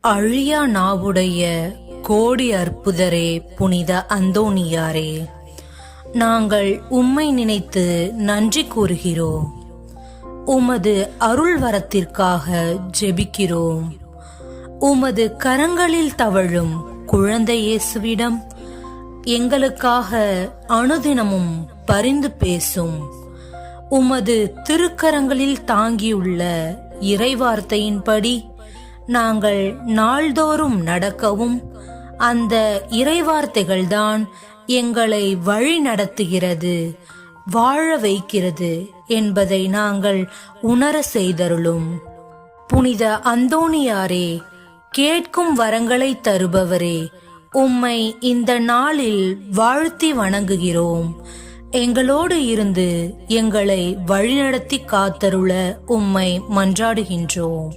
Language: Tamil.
அழியா நாவுடைய கோடி அற்புதரே புனித அந்தோணியாரே, நாங்கள் உம்மை நினைத்து நன்றி கூறுகிறோம். உமது அருள் வரத்திற்காக ஜெபிக்கிறோம். உமது கரங்களில் தவழும் குழந்தை இயேசுவிடம் எங்களுக்காக அனுதினமும் பரிந்து பேசும். உமது திருக்கரங்களில் தாங்கியுள்ள இறைவார்த்தையின்படி நாங்கள் நாள்தோறும் நடக்கவும், அந்த இறைவார்த்தைகள்தான் எங்களை வழி நடத்துகிறது, வாழ வைக்கிறது என்பதை நாங்கள் உணர செய்தருளும். புனித அந்தோணியாரே, கேட்கும் வரங்களை தருபவரே, உம்மை இந்த நாளில் வாழ்த்தி வணங்குகிறோம். எங்களோடு இருந்து எங்களை வழிநடத்தி காத்தருள உம்மை மன்றாடுகின்றோம்.